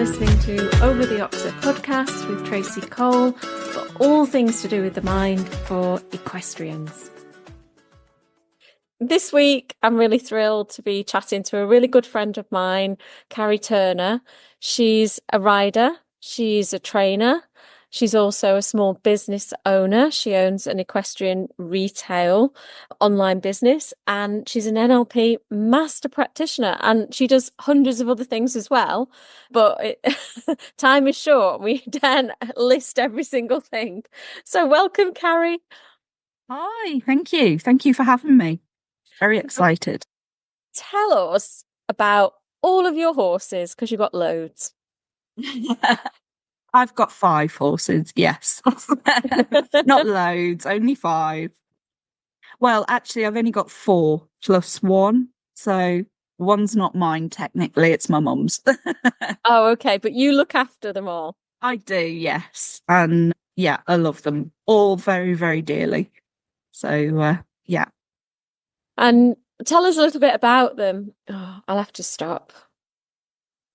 listening to Over the Oxer podcast with Tracy Cole for all things to do with the mind for equestrians. This week, I'm really thrilled to be chatting to a really good friend of mine, Carrie Turner. She's a rider, she's a trainer, she's also a small business owner. She owns an equestrian retail online business, and she's an NLP master practitioner, and she does hundreds of other things as well. But time is short. We don't list every single thing. So welcome, Carrie. Hi, thank you. Thank you for having me. Very excited. Tell us about all of your horses, because you've got loads. I've got 5 horses, yes. Not loads, only 5. Well, actually, I've only got 4 plus 1. So one's not mine, technically. It's my mum's. Oh, okay. But you look after them all. I do, yes. And yeah, I love them all very, very dearly. So, yeah. And tell us a little bit about them. Oh, I'll have to stop.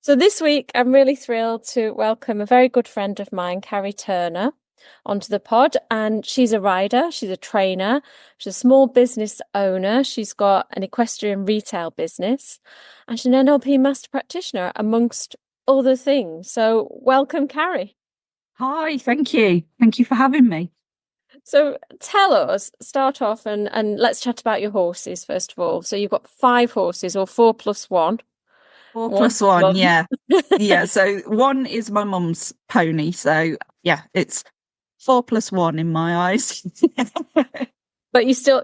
So this week, I'm really thrilled to welcome a very good friend of mine, Carrie Turner, onto the pod. And she's a rider, she's a trainer, she's a small business owner. She's got an equestrian retail business, and she's an NLP master practitioner, amongst other things. So welcome, Carrie. Hi, thank you. Thank you for having me. So tell us, start off and let's chat about your horses first of all. So you've got 5 horses, or 4 plus 1. 4 plus 1, yeah. Yeah, so 1 is my mum's pony. So yeah, it's 4 plus 1 in my eyes. But you still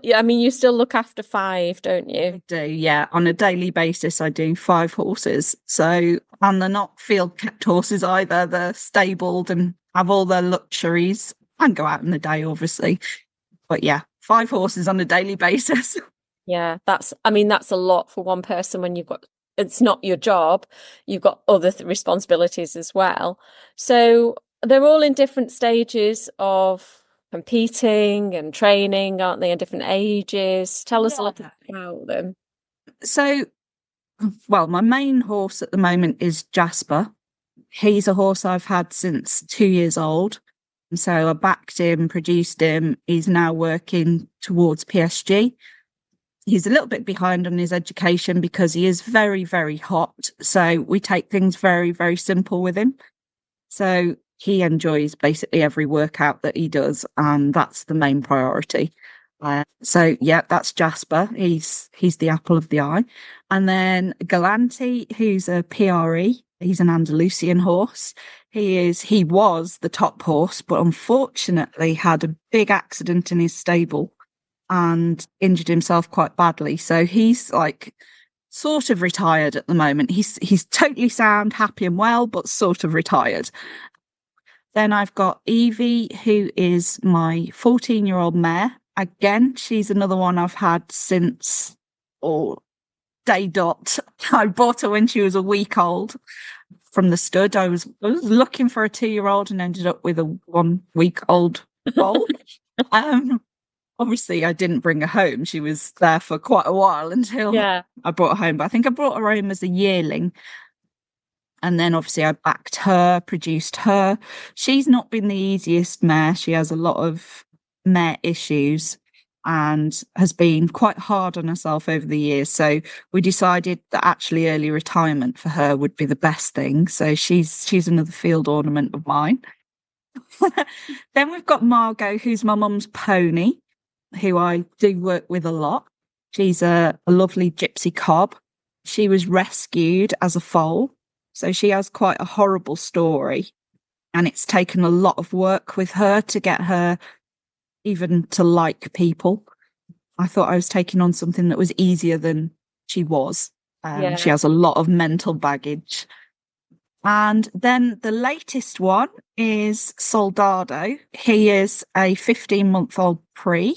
look after 5, don't you? I do, yeah. On a daily basis, I do 5 horses. So, and they're not field kept horses either. They're stabled and have all their luxuries and go out in the day, obviously. But yeah, 5 horses on a daily basis. Yeah, that's a lot for one person when it's not your job. You've got other responsibilities as well. So they're all in different stages of competing and training, aren't they, in different ages? Tell us a little bit about them. So, well, my main horse at the moment is Jasper. He's a horse I've had since 2 years old. So I backed him, produced him. He's now working towards PSG. He's a little bit behind on his education because he is very, very hot. So we take things very, very simple with him. So he enjoys basically every workout that he does, and that's the main priority. So yeah, that's Jasper. He's the apple of the eye. And then Galante, who's a PRE. He's an Andalusian horse. He was the top horse, but unfortunately had a big accident in his stable and injured himself quite badly. So he's like sort of retired at the moment. He's totally sound, happy and well, but sort of retired. Then I've got Evie, who is my 14-year-old mare. Again, she's another one I've had since day dot. I bought her when she was a week old from the stud. I was looking for a 2-year-old and ended up with a 1-week-old foal. Obviously, I didn't bring her home. She was there for quite a while until I brought her home. But I think I brought her home as a yearling. And then obviously I backed her, produced her. She's not been the easiest mare. She has a lot of mare issues and has been quite hard on herself over the years. So we decided that actually early retirement for her would be the best thing. So she's another field ornament of mine. Then we've got Margot, who's my mum's pony, who I do work with a lot. She's a lovely gypsy cob. She was rescued as a foal. So she has quite a horrible story. And it's taken a lot of work with her to get her even to like people. I thought I was taking on something that was easier than she was. She has a lot of mental baggage. And then the latest one is Soldado. He is a 15-month-old pre,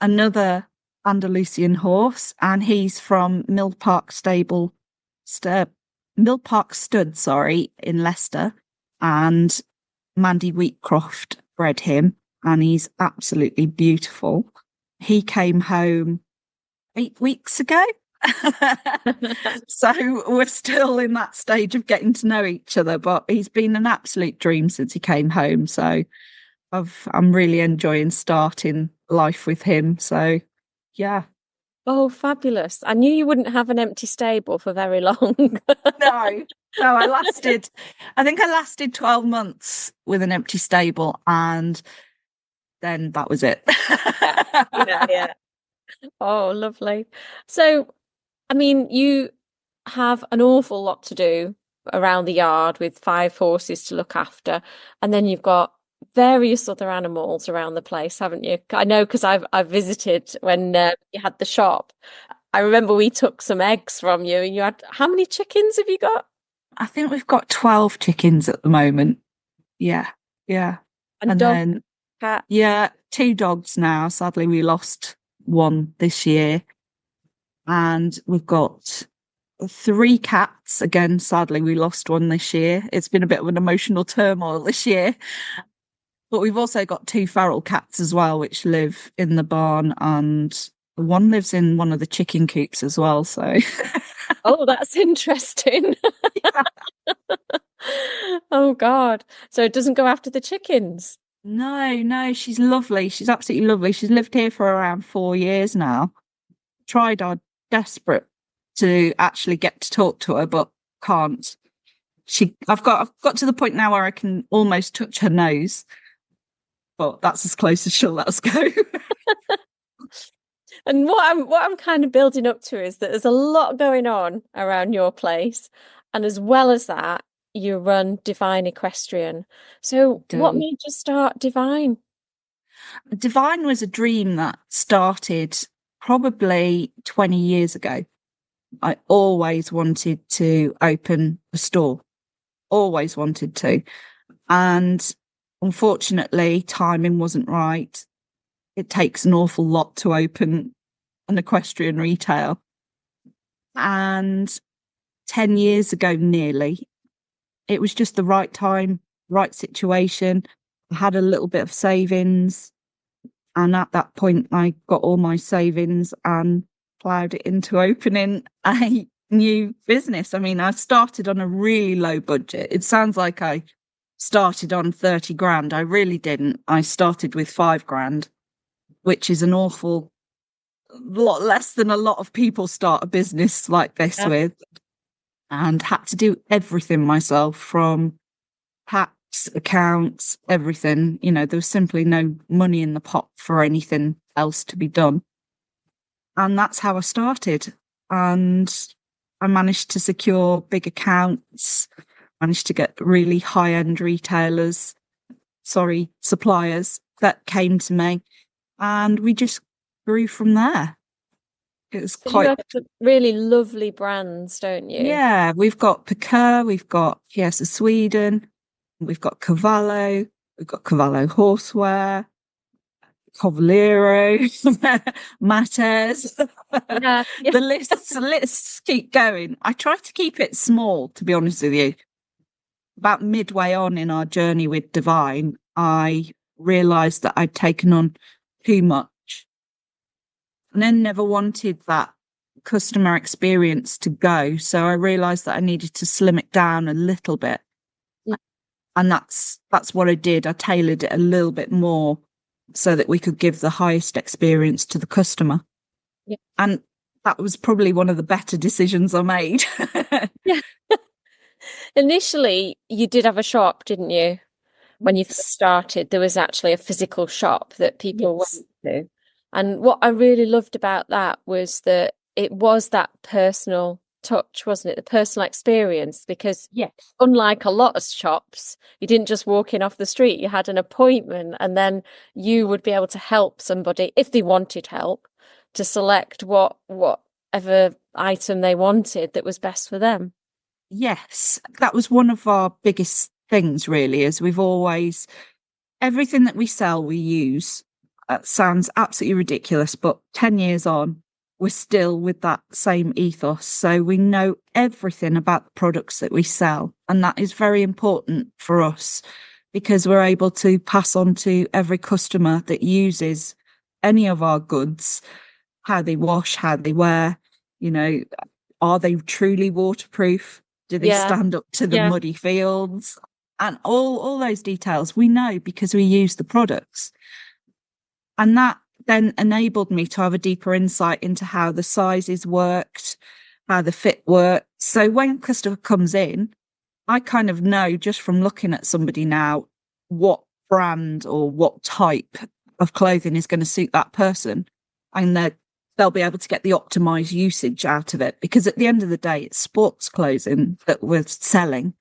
another Andalusian horse, and he's from Mill Park Stud, in Leicester. And Mandy Wheatcroft bred him, and he's absolutely beautiful. He came home 8 weeks ago, So we're still in that stage of getting to know each other, but he's been an absolute dream since he came home. So I'm really enjoying starting life with him. So yeah. Oh, fabulous. I knew you wouldn't have an empty stable for very long. No, no, I think I lasted 12 months with an empty stable, and then that was it. Yeah. Oh, lovely. So, I mean, you have an awful lot to do around the yard with 5 horses to look after, and then you've got various other animals around the place, haven't you? I know because I've visited when you had the shop. I remember we took some eggs from you, and you had how many chickens have you got? I think we've got 12 chickens at the moment. Yeah, yeah. And And dog, then, cat. yeah, 2 dogs now. Sadly, we lost one this year. And we've got 3 cats. Again, sadly, we lost one this year. It's been a bit of an emotional turmoil this year. But we've also got 2 feral cats as well, which live in the barn, and one lives in one of the chicken coops as well. So, Oh, that's interesting. yeah. Oh God. So it doesn't go after the chickens. No, no, she's lovely. She's absolutely lovely. She's lived here for around 4 years now. Tried our desperate to actually get to talk to her, but can't. I've got to the point now where I can almost touch her nose, but that's as close as she'll let us go. And what I'm kind of building up to is that there's a lot going on around your place. And as well as that, you run Divine Equestrian. So what Do. made you start Divine? Divine was a dream that started probably 20 years ago. I always wanted to open a store, always wanted to. And unfortunately, timing wasn't right. It takes an awful lot to open an equestrian retail. And 10 years ago, nearly, it was just the right time, right situation. I had a little bit of savings. And at that point, I got all my savings and ploughed it into opening a new business. I mean, I started on a really low budget. It sounds like I started on 30 grand. I really didn't. I started with 5 grand, which is an awful lot less than a lot of people start a business like this Yeah. with, and had to do everything myself from tax, accounts, everything. There was simply no money in the pot for anything else to be done. And that's how I started. And I managed to secure big accounts, managed to get really high-end suppliers that came to me. And we just grew from there. It was Because you quite, have some really lovely brands, don't you? yeah, we've got Piqueur, we've got Chiesa Sweden, we've got Cavallo, we've got Cavallo Horseware, Cavaliero, Matters. Yeah. Yeah. The lists keep going. I try to keep it small, to be honest with you. About midway on in our journey with Divine, I realised that I'd taken on too much and then never wanted that customer experience to go. So I realised that I needed to slim it down a little bit. Yeah. And that's what I did. I tailored it a little bit more so that we could give the highest experience to the customer. Yeah. And that was probably one of the better decisions I made. Yeah. Initially, you did have a shop, didn't you? When you first started, there was actually a physical shop that people Yes. went to. And what I really loved about that was that it was that personal touch, wasn't it? The personal experience, because Yes. unlike a lot of shops, you didn't just walk in off the street, you had an appointment, and then you would be able to help somebody if they wanted help to select whatever item they wanted that was best for them. Yes. That was one of our biggest things, really, is everything that we sell, we use. Sounds absolutely ridiculous, but 10 years on, we're still with that same ethos. So we know everything about the products that we sell. And that is very important for us because we're able to pass on to every customer that uses any of our goods, how they wash, how they wear, You know, are they truly waterproof? Do they Yeah. stand up to the Yeah. muddy fields? And all those details we know because we use the products. And that then enabled me to have a deeper insight into how the sizes worked, how the fit worked. So when a customer comes in, I kind of know just from looking at somebody now what brand or what type of clothing is going to suit that person. And they'll be able to get the optimized usage out of it, because at the end of the day, it's sports clothing that we're selling.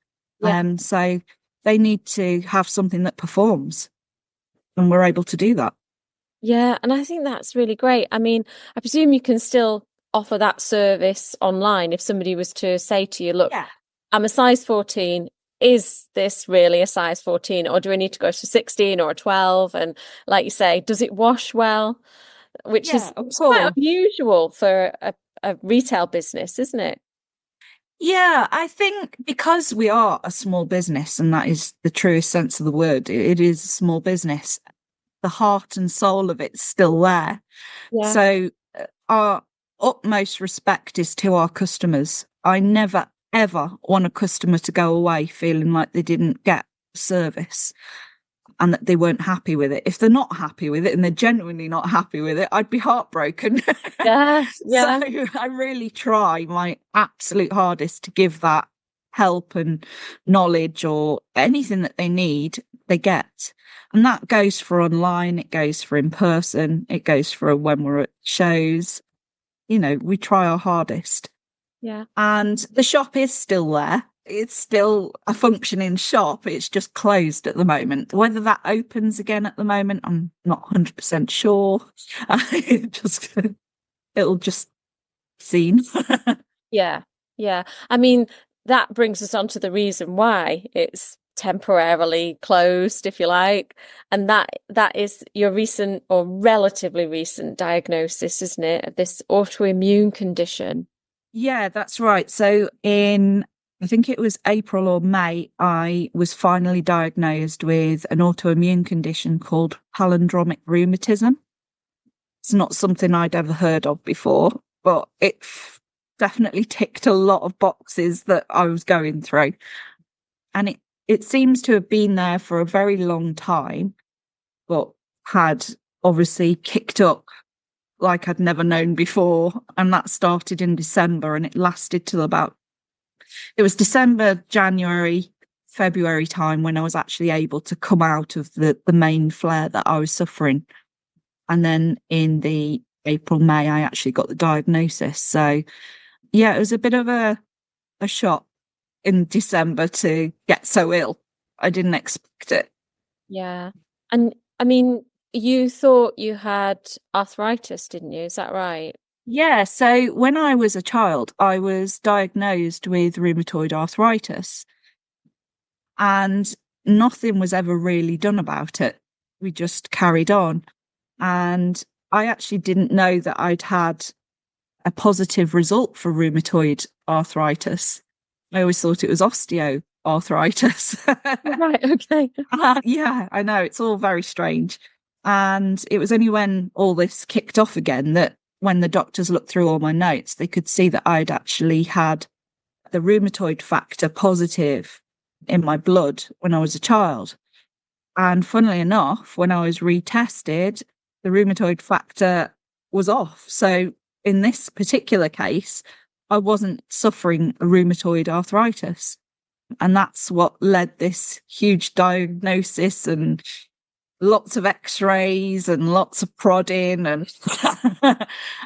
Yeah. So they need to have something that performs, and we're able to do that. Yeah, and I think that's really great. I mean, I presume you can still offer that service online if somebody was to say to you, look, Yeah. I'm a size 14. Is this really a size 14? Or do I need to go to 16 or a 12? And like you say, does it wash well? Which Yeah, is of quite course. unusual for a retail business, isn't it? Yeah, I think because we are a small business, and that is the truest sense of the word, it is a small business, the heart and soul of it's still there. Yeah. So our utmost respect is to our customers. I never, ever want a customer to go away feeling like they didn't get service and that they weren't happy with it. If they're not happy with it and they're genuinely not happy with it, I'd be heartbroken. Yeah, So yeah. I really try my absolute hardest to give that help and knowledge, or anything that they need, they get. And that goes for online, it goes for in person, it goes for when we're at shows. We try our hardest. Yeah. And the shop is still there. It's still a functioning shop. It's just closed at the moment. Whether that opens again at the moment, I'm not 100% sure. It'll just seen. Yeah. Yeah. I mean, that brings us on to the reason why it's temporarily closed, if you like. And that is your recent or relatively recent diagnosis, isn't it, of this autoimmune condition? Yeah, that's right. So I think it was April or May, I was finally diagnosed with an autoimmune condition called palindromic rheumatism. It's not something I'd ever heard of before, but it definitely ticked a lot of boxes that I was going through. And it seems to have been there for a very long time, but had obviously kicked up like I'd never known before. And that started in December, and it lasted till it was December, January, February time when I was actually able to come out of the main flare that I was suffering. And then in the April, May, I actually got the diagnosis. So yeah, it was a bit of a shock in December to get so ill. I didn't expect it. Yeah. And I mean, you thought you had arthritis, didn't you? Is that right? Yeah, so when I was a child, I was diagnosed with rheumatoid arthritis, and nothing was ever really done about it. We just carried on. And I actually didn't know that I'd had a positive result for rheumatoid arthritis. I always thought it was osteoarthritis. Right, okay. Yeah, I know. It's all very strange. And it was only when all this kicked off again that when the doctors looked through all my notes, they could see that I'd actually had the rheumatoid factor positive in my blood when I was a child. And funnily enough, when I was retested, the rheumatoid factor was off. So in this particular case, I wasn't suffering a rheumatoid arthritis. And that's what led this huge diagnosis and lots of x-rays and lots of prodding and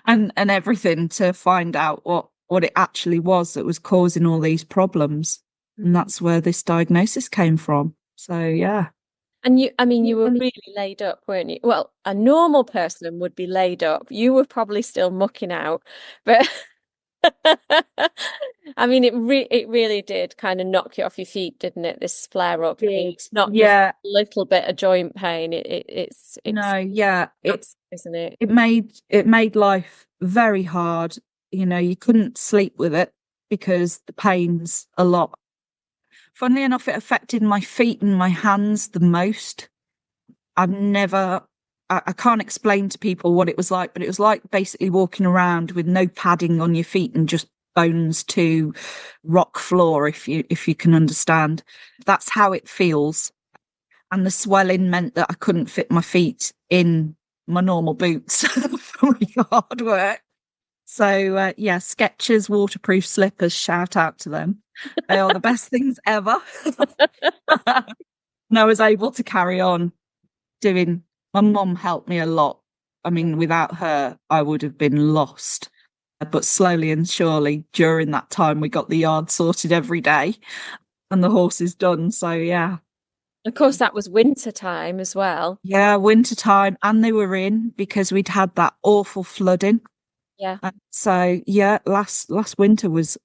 and everything to find out what it actually was that was causing all these problems. And that's where this diagnosis came from. So yeah. And I mean, you were really laid up, weren't you? Well, a normal person would be laid up. You were probably still mucking out, but I mean, it really did kind of knock you off your feet, didn't it? This flare up, it's not just Yeah. a little bit of joint pain. No, yeah. It's, isn't it? It made life very hard. You couldn't sleep with it because the pain's a lot. Funnily enough, it affected my feet and my hands the most. I've never I can't explain to people what it was like, but it was like basically walking around with no padding on your feet and just bones to rock floor, if you can understand. That's how it feels. And the swelling meant that I couldn't fit my feet in my normal boots for my hard work. So yeah, Skechers waterproof slippers, shout out to them. They are the best things ever. And I was able to carry on doing. My mum helped me a lot. I mean, without her, I would have been lost. But slowly and surely, during that time, we got the yard sorted every day and the horses done. So yeah. Of course, that was winter time as well. Yeah, winter time, and they were in because we'd had that awful flooding. Yeah. So yeah, last winter was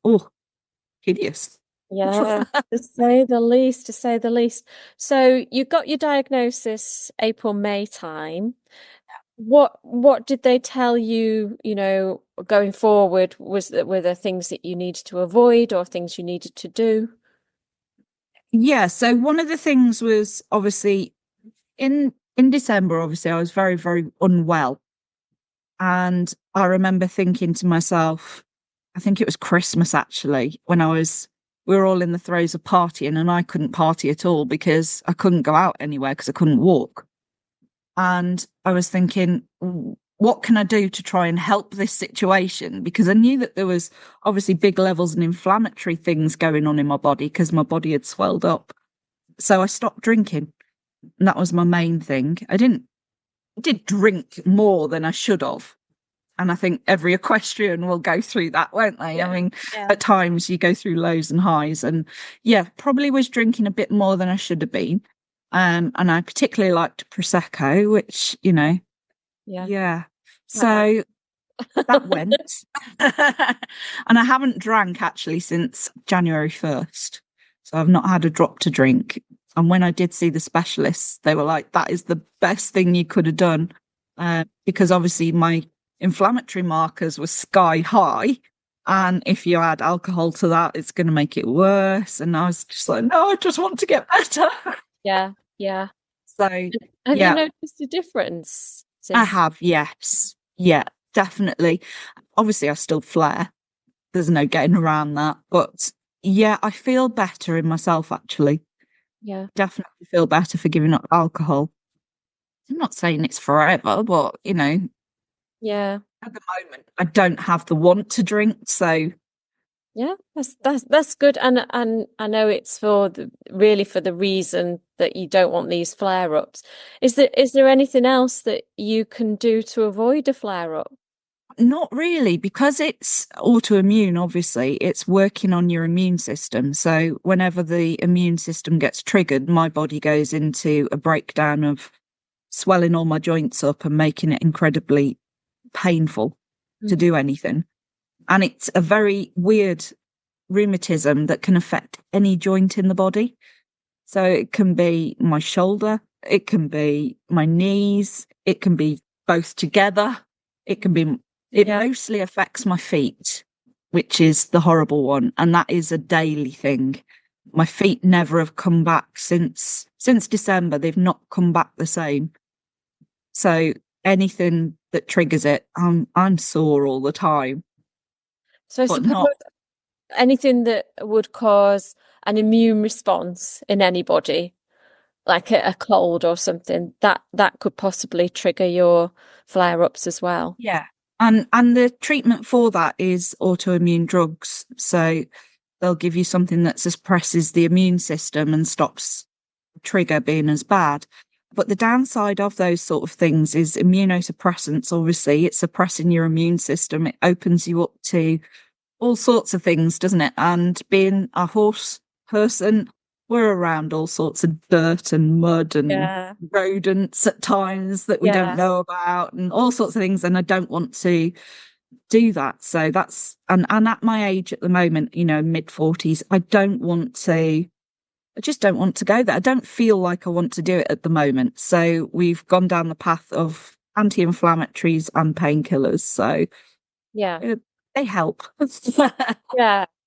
hideous. Yeah, to say the least, to say the least. So you got your diagnosis April, May time. What did they tell you, going forward? Were there things that you needed to avoid or things you needed to do? Yeah, so one of the things was obviously in December, obviously I was very, very unwell. And I remember thinking to myself, I think it was Christmas actually, when we were all in the throes of partying and I couldn't party at all because I couldn't go out anywhere because I couldn't walk. And I was thinking, what can I do to try and help this situation? Because I knew that there was obviously big levels of inflammatory things going on in my body because my body had swelled up. So I stopped drinking. And that was my main thing. I did drink more than I should have. And I think every equestrian will go through that, won't they? Yeah. I mean, at times you go through lows and highs. And yeah, probably was drinking a bit more than I should have been. And I particularly liked Prosecco, which, yeah. So that went. And I haven't drank actually since January 1st. So I've not had a drop to drink. And when I did see the specialists, they were like, that is the best thing you could have done. Because obviously my inflammatory markers were sky high. And if you add alcohol to that, it's going to make it worse. And I was just like, no, I just want to get better. Yeah, yeah. So, have yeah. you noticed a difference I have, yes. Yeah, definitely. Obviously, I still flare. There's no getting around that. But yeah, I feel better in myself, actually. Yeah. Definitely feel better for giving up alcohol. I'm not saying it's forever, but, Yeah. at the moment, I don't have the want to drink. So, Yeah, that's good. And I know it's really for the reason that you don't want these flare-ups. Is there anything else that you can do to avoid a flare-up? not really, because it's autoimmune, obviously, it's working on your immune system. So, whenever the immune system gets triggered, my body goes into a breakdown of swelling all my joints up and making it incredibly painful to do anything. And it's a very weird rheumatism that can affect any joint in the body. So it can be my shoulder, it can be my knees, it can be both together. It mostly affects my feet, which is the horrible one. And that is a daily thing. My feet never have come back since December. They've not come back the same. So anything that triggers it, I'm sore all the time. So I suppose anything that would cause an immune response in anybody, like a cold or something, that could possibly trigger your flare-ups as well. Yeah. And the treatment for that is autoimmune drugs. So they'll give you something that suppresses the immune system and stops the trigger being as bad. But the downside of those sort of things is immunosuppressants. Obviously, it's suppressing your immune system. It opens you up to all sorts of things, doesn't it? And being a horse person, we're around all sorts of dirt and mud and rodents at times that we don't know about and all sorts of things. And I don't want to do that. So that's, and at my age at the moment, mid-40s, I just don't want to go there. I don't feel like I want to do it at the moment. So we've gone down the path of anti-inflammatories and painkillers. So yeah, they help.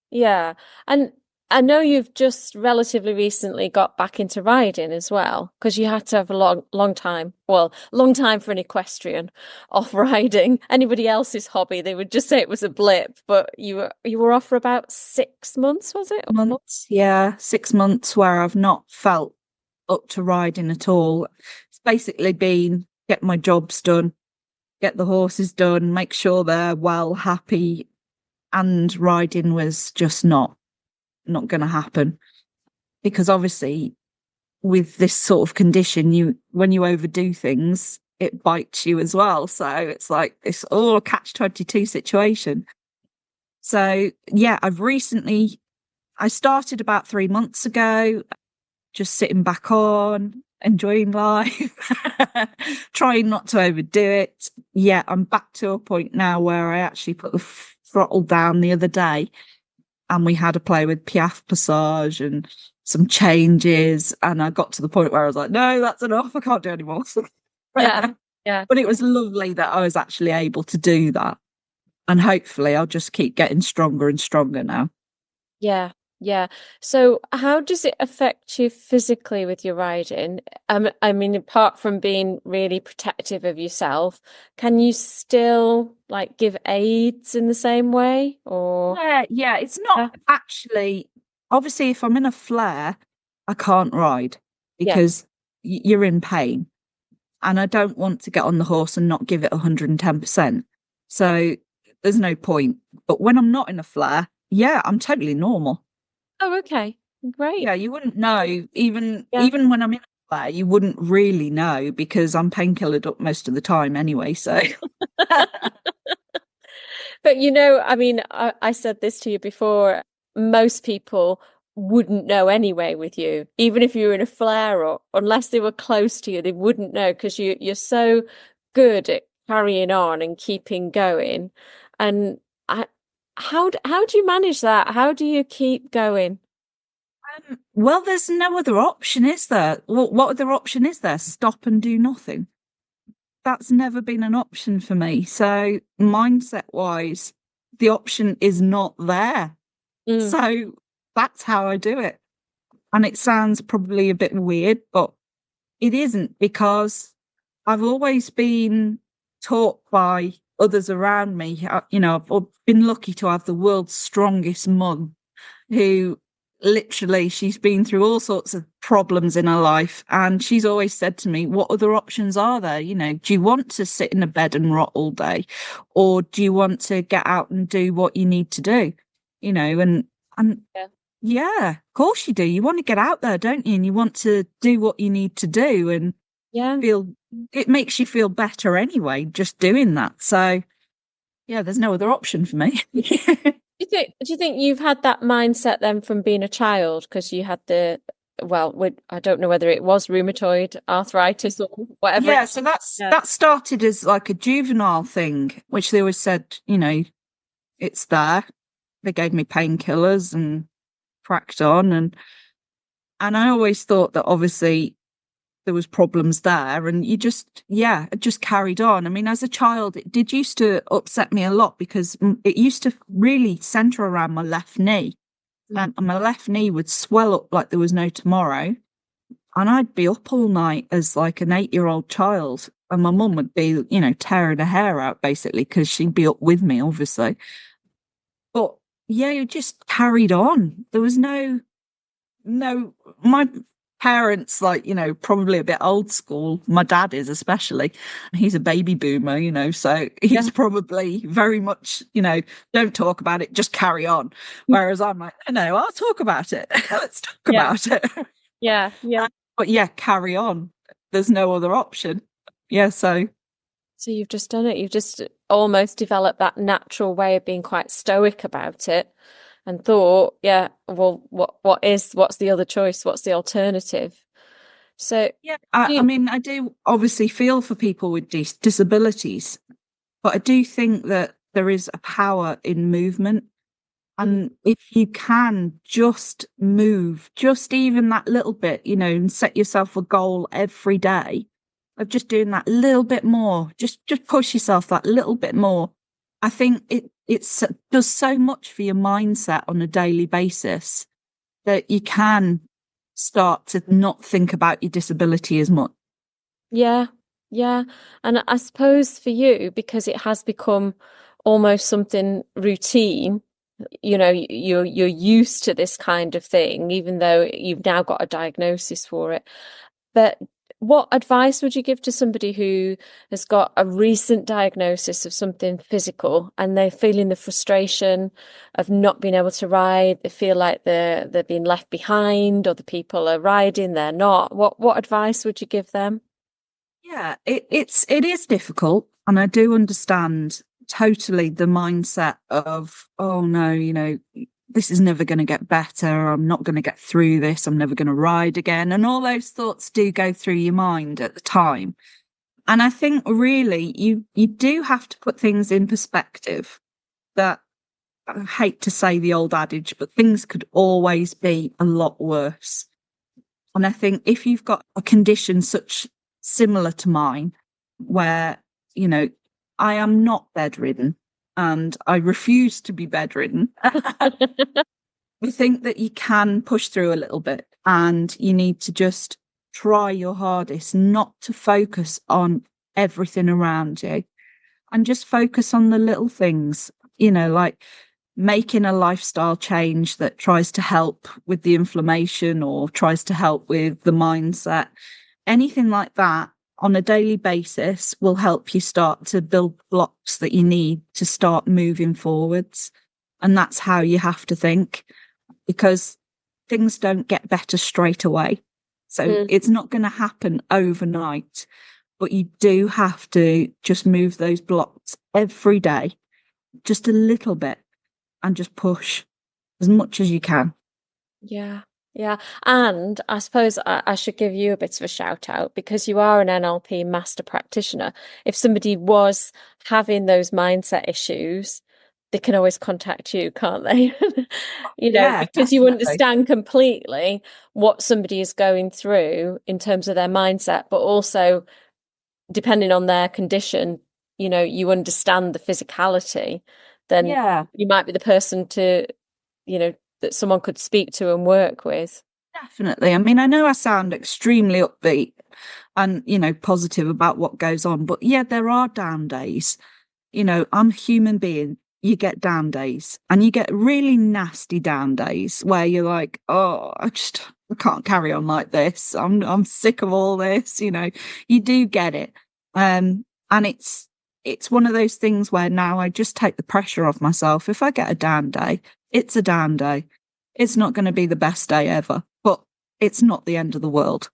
yeah. And I know you've just relatively recently got back into riding as well, because you had to have a long time. Well, long time for an equestrian off riding. Anybody else's hobby, they would just say it was a blip, but you were off for about 6 months, was it? Months, yeah, 6 months where I've not felt up to riding at all. It's basically been get my jobs done, get the horses done, make sure they're well, happy, and riding was just not going to happen because obviously with this sort of condition, when you overdo things, it bites you as well. So it's like this all catch-22 situation. So yeah, I started about 3 months ago, just sitting back on, enjoying life, trying not to overdo it. Yeah, I'm back to a point now where I actually put the throttle down the other day and we had a play with Piaffe Passage and some changes. And I got to the point where I was like, no, that's enough. I can't do any more. Yeah, yeah, But it was lovely that I was actually able to do that. And hopefully I'll just keep getting stronger and stronger now. yeah, yeah. So how does it affect you physically with your riding? I mean, apart from being really protective of yourself, can you still like give aids in the same way or Yeah, it's not yeah, actually, obviously, if I'm in a flare, I can't ride yeah, because you're in pain. And I don't want to get on the horse and not give it 110%. yeah. So there's no point. But when I'm not in a flare, yeah, I'm totally normal. Oh, okay. Great. Yeah, you wouldn't know, Yeah. even when I'm in a flare, you wouldn't really know because I'm painkillered up most of the time anyway. So But I mean, I said this to you before, most people wouldn't know anyway with you, even if you were in a flare up, unless they were close to you, they wouldn't know because you're so good at carrying on and keeping going. And I, how do you manage that? How do you keep going? well, there's no other option, is there? What other option is there? Stop and do nothing. That's never been an option for me. So mindset wise, the option is not there. Mm, So that's how I do it. And it sounds probably a bit weird, but it isn't because I've always been taught by others around me. I've been lucky to have the world's strongest mum who literally she's been through all sorts of problems in her life and she's always said to me, what other options are there? Do you want to sit in a bed and rot all day or do you want to get out and do what you need to do? And yeah. yeah, of course you do. You want to get out there, don't you? And you want to do what you need to do and Yeah. feel it makes you feel better anyway, just doing that. So yeah, there's no other option for me. Do you think you've had that mindset then from being a child? Because you had I don't know whether it was rheumatoid arthritis or whatever. Yeah, so Yeah. that started as like a juvenile thing, which they always said, it's there. They gave me painkillers and cracked on and I always thought that obviously there was problems there and it just carried on. I mean, as a child, it did used to upset me a lot because it used to really center around my left knee and my left knee would swell up like there was no tomorrow. And I'd be up all night as like an 8-year-old child. And my mum would be, tearing her hair out basically because she'd be up with me, obviously. But yeah, it just carried on. There was no, my parents, like, probably a bit old school. My dad is especially. He's a baby boomer, so Yeah. he's probably very much, don't talk about it, just carry on. Whereas I'm like, no, I'll talk about it. Let's talk Yeah. about it. Yeah. Yeah. But yeah, carry on. There's no other option. Yeah, so So you've just done it. You've just almost developed that natural way of being quite stoic about it and thought, yeah, well, what's the other choice? What's the alternative? So yeah, do I you, mean, I do obviously feel for people with disabilities, but I do think that there is a power in movement. Mhm. And if you can just move, just even that little bit, and set yourself a goal every day of just doing that little bit more, just push yourself that little bit more. I think it does so much for your mindset on a daily basis. that you can start to not think about your disability as much. Yeah, yeah. And I suppose for you, because it has become almost something routine, you're used to this kind of thing, even though you've now got a diagnosis for it. But what advice would you give to somebody who has got a recent diagnosis of something physical and they're feeling the frustration of not being able to ride? They feel like they're being left behind, or the people are riding, they're not. What advice would you give them? Yeah, it is difficult, and I do understand totally the mindset of, oh no, this is never going to get better. I'm not going to get through this. I'm never going to ride again. And all those thoughts do go through your mind at the time. And I think really you do have to put things in perspective, that I hate to say the old adage, but things could always be a lot worse. And I think if you've got a condition such similar to mine, where, you know, I am not bedridden and I refuse to be bedridden, I think that you can push through a little bit, and you need to just try your hardest not to focus on everything around you and just focus on the little things, like making a lifestyle change that tries to help with the inflammation or tries to help with the mindset. Anything like that on a daily basis will help you start to build blocks that you need to start moving forwards. And that's how you have to think, because things don't get better straight away. So it's not going to happen overnight, but you do have to just move those blocks every day, just a little bit, and just push as much as you can. Yeah, yeah. And I suppose I should give you a bit of a shout out, because you are an NLP master practitioner. If somebody was having those mindset issues, they can always contact you, can't they? Yeah, Because you definitely. understand completely what somebody is going through in terms of their mindset, but also depending on their condition, you understand the physicality, then Yeah, you might be the person to, that someone could speak to and work with. definitely. I mean, I know I sound extremely upbeat and, positive about what goes on, but yeah, there are down days. I'm a human being. You get down days, and you get really nasty down days where you're like, oh, I can't carry on like this. I'm sick of all this. You do get it. And it's one of those things where now I just take the pressure off myself. If I get a down day, it's a down day. It's not going to be the best day ever, but it's not the end of the world.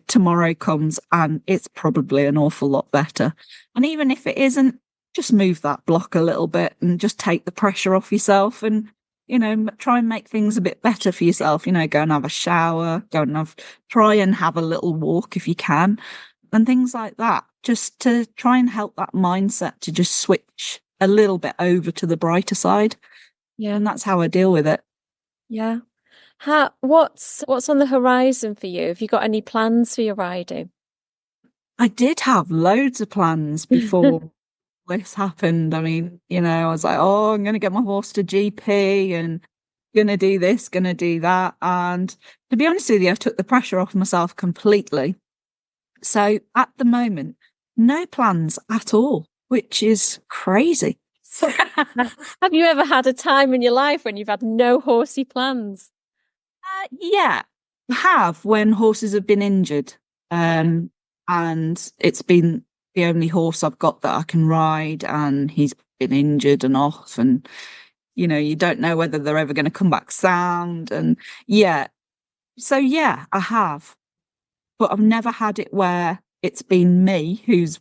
Tomorrow comes and it's probably an awful lot better. And even if it isn't, just move that block a little bit and just take the pressure off yourself, and, try and make things a bit better for yourself. Go and have a shower, try and have a little walk if you can, and things like that, just to try and help that mindset to just switch a little bit over to the brighter side. Yeah. And that's how I deal with it. Yeah. What's on the horizon for you? Have you got any plans for your riding? I did have loads of plans before this happened. I mean, I was like, oh, I'm going to get my horse to GP and going to do this, going to do that. And to be honest with you, I took the pressure off myself completely. So at the moment, no plans at all, which is crazy. Have you ever had a time in your life when you've had no horsey plans? Yeah, I have, when horses have been injured. And it's been the only horse I've got that I can ride, and he's been injured and off, and you don't know whether they're ever going to come back sound. And yeah, so yeah, I have, but I've never had it where it's been me who's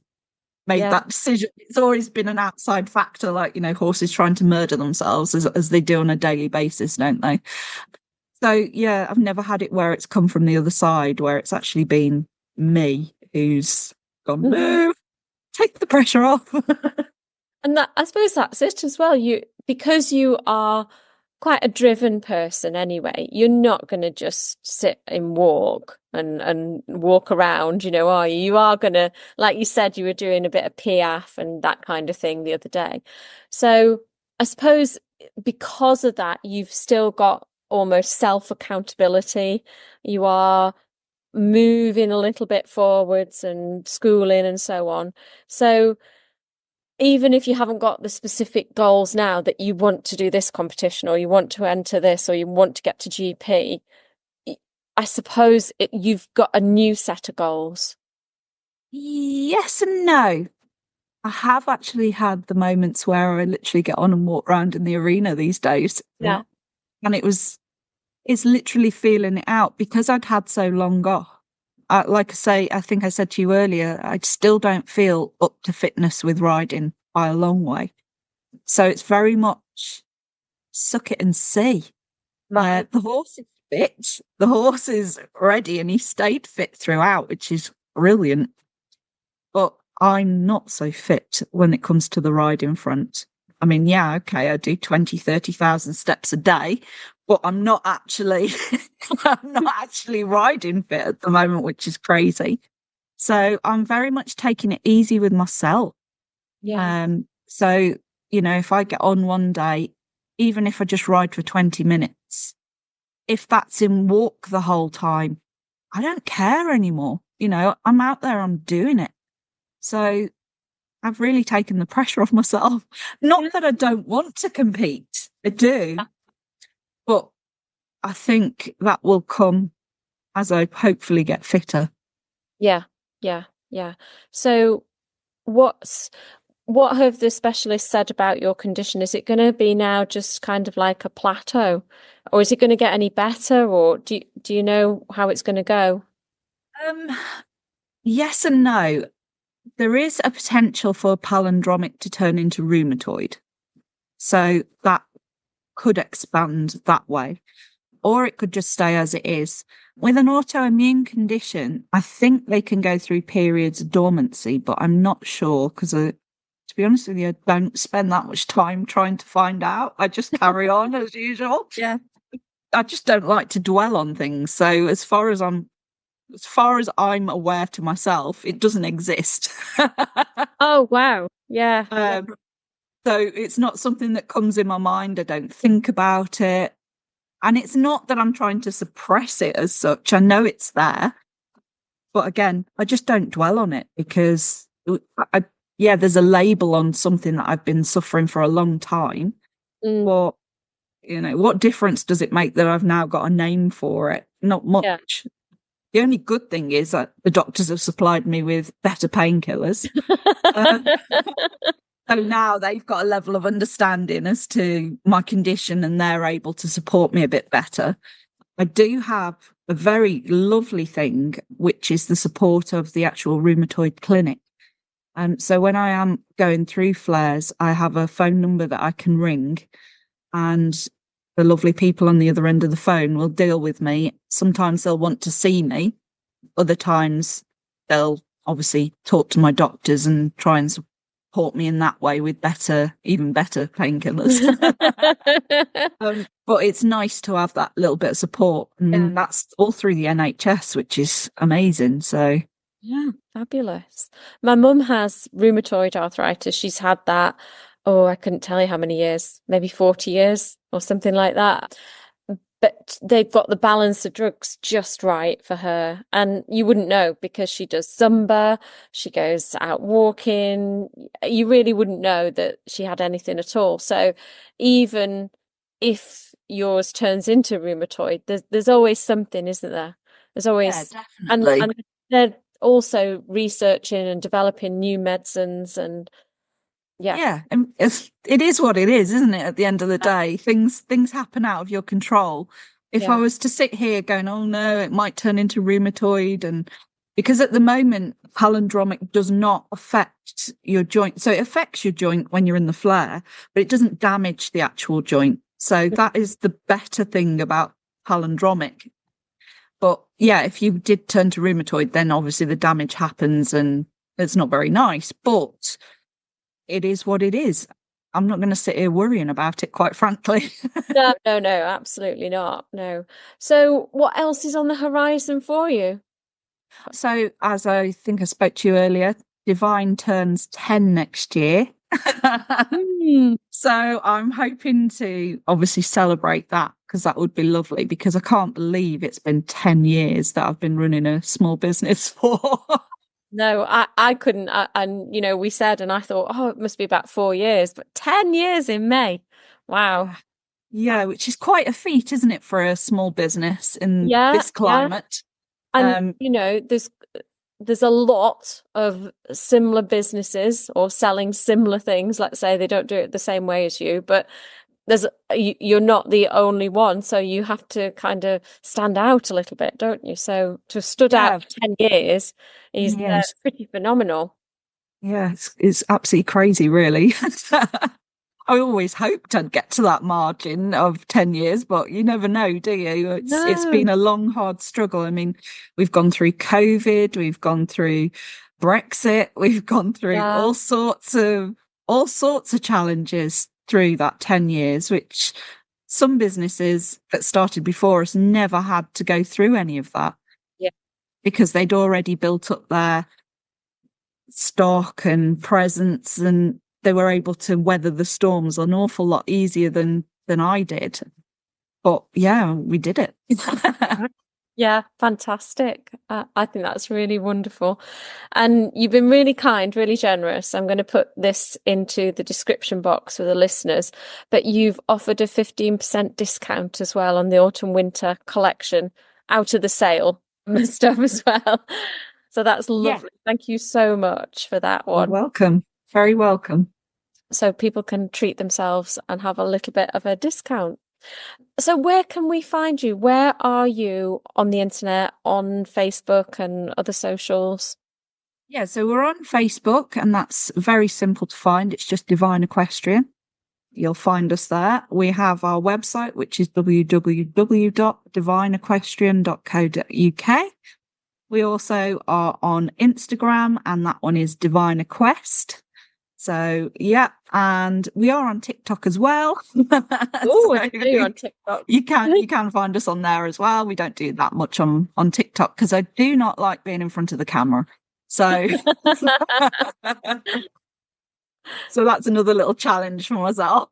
made Yeah. that decision. It's always been an outside factor, like, horses trying to murder themselves as they do on a daily basis, don't they? So yeah, I've never had it where it's come from the other side, where it's actually been me who's gone, no, take the pressure off. And that, I suppose that's it as well. Because you are quite a driven person anyway, you're not going to just sit and walk and walk around, are you? You are going to, like you said, you were doing a bit of PF and that kind of thing the other day. So I suppose because of that, you've still got almost self-accountability. You are moving a little bit forwards and schooling and so on. So even if you haven't got the specific goals now that you want to do this competition or you want to enter this or you want to get to GP, I suppose you've got a new set of goals. Yes and no. I have actually had the moments where I literally get on and walk around in the arena these days. Yeah. And it's literally feeling it out because I'd had so long off. Like I say, I think I said to you earlier, I still don't feel up to fitness with riding by a long way. So it's very much suck it and see. Right. The horse is fit. The horse is ready and he stayed fit throughout, which is brilliant. But I'm not so fit when it comes to the riding front. I mean, yeah, okay, I do 20, 30,000 steps a day, but I'm not actually, I'm not actually riding fit at the moment, which is crazy. So I'm very much taking it easy with myself. Yeah. So, if I get on one day, even if I just ride for 20 minutes, if that's in walk the whole time, I don't care anymore. I'm out there, I'm doing it. So I've really taken the pressure off myself. Not that I don't want to compete, I do, but I think that will come as I hopefully get fitter. Yeah. Yeah. Yeah. So what have the specialists said about your condition? Is it going to be now just kind of like a plateau, or is it going to get any better, or do you know how it's going to go? Um, yes and no. There is a potential for palindromic to turn into rheumatoid. So that could expand that way, or it could just stay as it is. With an autoimmune condition, I think they can go through periods of dormancy, but I'm not sure because, to be honest with you, I don't spend that much time trying to find out. I just carry on as usual. Yeah. I just don't like to dwell on things. So as far as I'm aware to myself, it doesn't exist. Oh, wow. Yeah. Yeah. um, so it's not something that comes in my mind. I don't think about it. And it's not that I'm trying to suppress it as such. I know it's there. But again, I just don't dwell on it because, yeah, there's a label on something that I've been suffering for a long time. Mm, But, what difference does it make that I've now got a name for it? Not yeah. much. The only good thing is that the doctors have supplied me with better painkillers. Uh, so now they've got a level of understanding as to my condition and they're able to support me a bit better. I do have a very lovely thing, which is the support of the actual rheumatoid clinic. So when I am going through flares, I have a phone number that I can ring, and the lovely people on the other end of the phone will deal with me. Sometimes they'll want to see me. Other times they'll obviously talk to my doctors and try and support me in that way with even better painkillers. But it's nice to have that little bit of support. And that's all through the NHS, which is amazing. So, Yeah, fabulous. My mum has rheumatoid arthritis. She's had that, oh, I couldn't tell you how many years, maybe 40 years or something like that. But they've got the balance of drugs just right for her. And you wouldn't know because she does Zumba, she goes out walking. You really wouldn't know that she had anything at all. So even if yours turns into rheumatoid, there's always something, isn't there? There's yeah, always, definitely. and they're also researching and developing new medicines and yeah. Yeah, and it is what it is, isn't it? At the end of the day, things happen out of your control. If I Yeah. was to sit here going, "Oh no, it might turn into rheumatoid," and because at the moment palindromic does not affect your joint, so it affects your joint when you're in the flare, but it doesn't damage the actual joint. So that is the better thing about palindromic. But yeah, if you did turn to rheumatoid, then obviously the damage happens and it's not very nice. But it is what it is. I'm not going to sit here worrying about it, quite frankly. No, no, no, absolutely not. No. So what else is on the horizon for you? So, as I think I spoke to you earlier, Divine turns 10 next year. Mm. So I'm hoping to obviously celebrate that, because that would be lovely, because I can't believe it's been 10 years that I've been running a small business for. No, I couldn't. And, we said, and I thought, oh, it must be about 4 years, but 10 years in May. Wow. Yeah, which is quite a feat, isn't it, for a small business in Yeah, this yeah. climate? And, Um, there's a lot of similar businesses or selling similar things. Let's say they don't do it the same way as you, but you're not the only one, so you have to kind of stand out a little bit, don't you? So to have stood out yeah, for 10 years is yes, pretty phenomenal. yeah, it's absolutely crazy, really. I always hoped I'd get to that margin of 10 years, but you never know, do you? It's No. been a long, hard struggle. I mean, we've gone through COVID, we've gone through Brexit, we've gone through Yeah. all sorts of challenges through that 10 years, which some businesses that started before us never had to go through any of that, Yeah. because they'd already built up their stock and presence, and they were able to weather the storms an awful lot easier than I did. But yeah, we did it. Yeah, fantastic. I think that's really wonderful. And you've been really kind, really generous. I'm going to put this into the description box for the listeners, but you've offered a 15% discount as well on the autumn winter collection out of the sale and stuff as well. So that's Yeah, lovely. Thank you so much for that you're one. welcome. Very welcome. So people can treat themselves and have a little bit of a discount. So where can we find you? Where are you on the internet, on Facebook and other socials? Yeah, so we're on Facebook, and that's very simple to find. It's just Divine Equestrian. You'll find us there. We have our website, which is www.divineequestrian.co.uk. We also are on Instagram, and that one is Divine Equest. So yeah, and we are on TikTok as well. Oh, So I see you on TikTok. you can find us on there as well. We don't do that much on TikTok, because I do not like being in front of the camera. So so that's another little challenge for myself.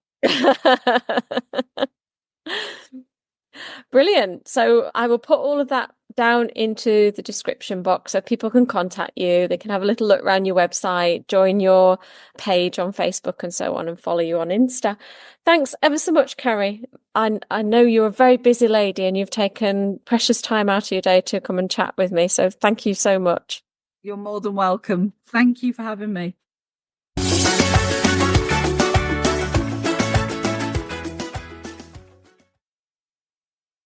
Brilliant. So I will put all of that down into the description box so people can contact you. They can have a little look around your website, join your page on Facebook and so on, and follow you on Insta. Thanks ever so much, Carrie. I know you're a very busy lady and you've taken precious time out of your day to come and chat with me. So thank you so much. You're more than welcome. Thank you for having me.